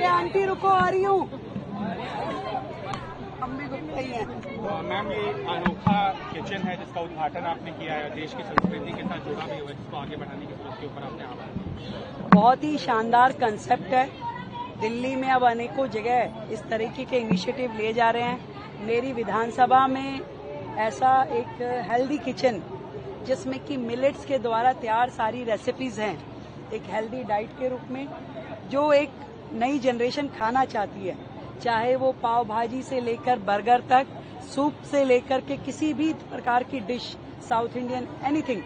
Aunty रुको, आ रही हूँ। अम्मी गुप्ता ही है। मैम, ये अनोखा किचन है जिसका उद्घाटन आपने किया है, देश की संस्कृति के साथ जुड़ा भी हुआ है, जिसको आगे बढ़ाने की सोच के ऊपर आपने आवाज। बहुत ही शानदार कंसेप्ट है। दिल्ली में अब अनेकों जगह इस तरीके के इनिशिएटिव लिए जा रहे हैं। मेरी विधानसभा में ऐसा एक हेल्दी किचन जिसमें कि मिलेट्स के द्वारा तैयार सारी रेसिपीज हैं, एक हेल्दी डाइट के रूप में, जो एक नई जनरेशन खाना चाहती है, चाहे वो पाव भाजी से लेकर बर्गर तक, सूप से लेकर के किसी भी प्रकार की डिश, साउथ इंडियन, एनीथिंग।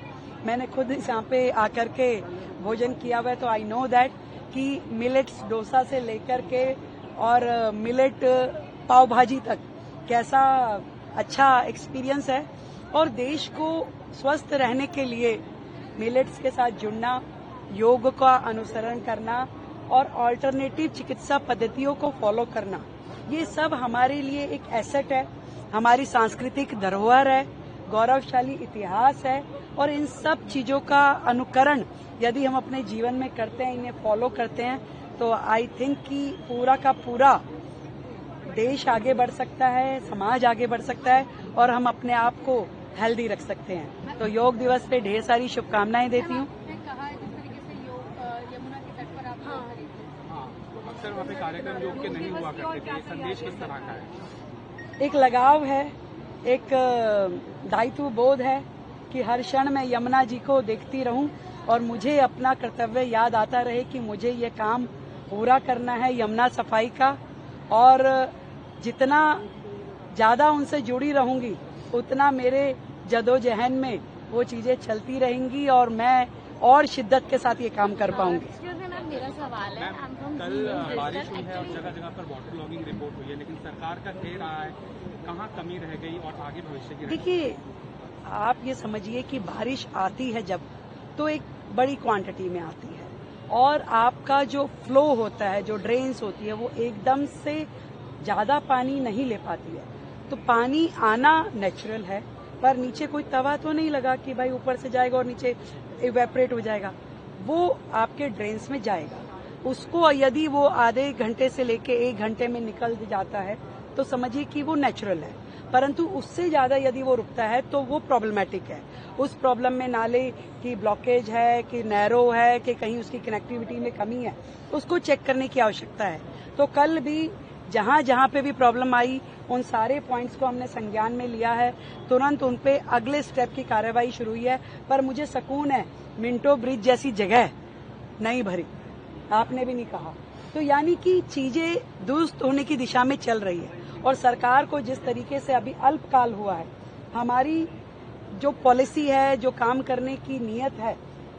मैंने खुद यहाँ पे आकर के भोजन किया हुआ है, तो आई नो दैट कि मिलेट्स डोसा से लेकर के और मिलेट पाव भाजी तक कैसा अच्छा एक्सपीरियंस है। और देश को स्वस्थ रहने के लिए मिलेट्स के साथ जुड़ना, योग का अनुसरण करना और अल्टरनेटिव चिकित्सा पद्धतियों को फॉलो करना, ये सब हमारे लिए एक एसेट है, हमारी सांस्कृतिक धरोहर है, गौरवशाली इतिहास है। और इन सब चीजों का अनुकरण यदि हम अपने जीवन में करते हैं, इन्हें फॉलो करते हैं, तो आई थिंक कि पूरा का पूरा देश आगे बढ़ सकता है, समाज आगे बढ़ सकता है और हम अपने आप को हेल्दी रख सकते हैं। तो योग दिवस पे ढेर सारी शुभकामनाएं देती हूँ। अक्सर वहाँ पे कार्यक्रम योग के नहीं हुआ करते थे, ये संदेश किस तरह का है? एक लगाव है, एक दायित्व बोध है कि हर क्षण मैं यमुना जी को देखती रहूं और मुझे अपना कर्तव्य याद आता रहे कि मुझे ये काम पूरा करना है यमुना सफाई का। और जितना ज्यादा उनसे जुड़ी रहूंगी उतना मेरे जदोजहद में वो चीजें चलती रहेंगी और मैं और शिद्दत के साथ ये काम कर पाऊंगी। मेरा सवाल है, कल बारिश हुई है और जगह जगह पर वाटर लॉगिंग रिपोर्ट हुई है, लेकिन सरकार का कह रहा है कहाँ कमी रह गई और आगे भविष्य की। देखिए, आप ये समझिए कि बारिश आती है जब, तो एक बड़ी क्वांटिटी में आती है और आपका जो फ्लो होता है, जो ड्रेन्स होती है, वो एकदम से ज्यादा पानी नहीं ले पाती है। तो पानी आना नेचुरल है, पर नीचे कोई तवा तो नहीं लगा कि भाई ऊपर से जाएगा और नीचे इवेपोरेट हो जाएगा। वो आपके ड्रेन्स में जाएगा। उसको यदि वो आधे घंटे से लेके 1 घंटे में निकल जाता है तो समझिए कि वो नेचुरल है, परंतु उससे ज्यादा यदि वो रुकता है तो वो प्रॉब्लमेटिक है। उस प्रॉब्लम में नाले की ब्लॉकेज है कि नैरो है कि कहीं उसकी कनेक्टिविटी में कमी है, उसको चेक करने की आवश्यकता है। तो कल भी जहां जहां पे भी प्रॉब्लम आई, उन सारे पॉइंट्स को हमने संज्ञान में लिया है, तुरंत उन पे अगले स्टेप की कार्रवाई शुरू हुई है। पर मुझे सुकून है, मिंटो ब्रिज जैसी जगह नहीं भरी, आपने भी नहीं कहा। तो यानी कि चीजें दुरुस्त होने की दिशा में चल रही है और सरकार को जिस तरीके से अभी अल्पकाल हुआ है, हमारी जो पॉलिसी है, जो काम करने की नीयत है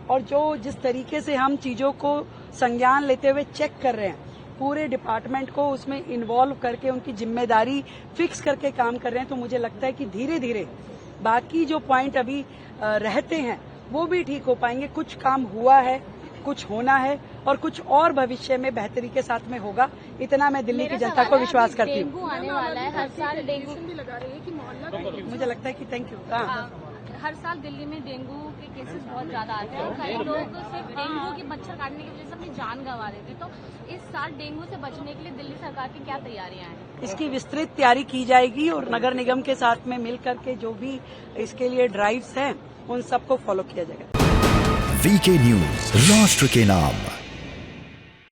और जो जिस तरीके से हम चीजों को संज्ञान लेते हुए चेक कर रहे हैं, पूरे डिपार्टमेंट को उसमें इन्वॉल्व करके उनकी जिम्मेदारी फिक्स करके काम कर रहे हैं, तो मुझे लगता है कि धीरे धीरे बाकी जो पॉइंट अभी रहते हैं वो भी ठीक हो पाएंगे। कुछ काम हुआ है, कुछ होना है और कुछ और भविष्य में बेहतरी के साथ में होगा, इतना मैं दिल्ली की जनता को विश्वास करती हूँ। डेंगू आने वाला है, हर साल डेंगू भी लगा रही है कि मोहल्ला, मुझे लगता है कि थैंक यू। हर साल दिल्ली में डेंगू के केसेस बहुत ज्यादा आते हैं और कई लोग सिर्फ डेंगू के मच्छर काटने की वजह से अपनी जान गंवा देते। तो इस साल डेंगू से बचने के लिए दिल्ली सरकार की क्या तैयारियां हैं? इसकी विस्तृत तैयारी की जाएगी और नगर निगम के साथ में मिल करके जो भी इसके लिए ड्राइव्स हैं उन सबको फॉलो किया जाएगा। वीके न्यूज, राष्ट्र के नाम।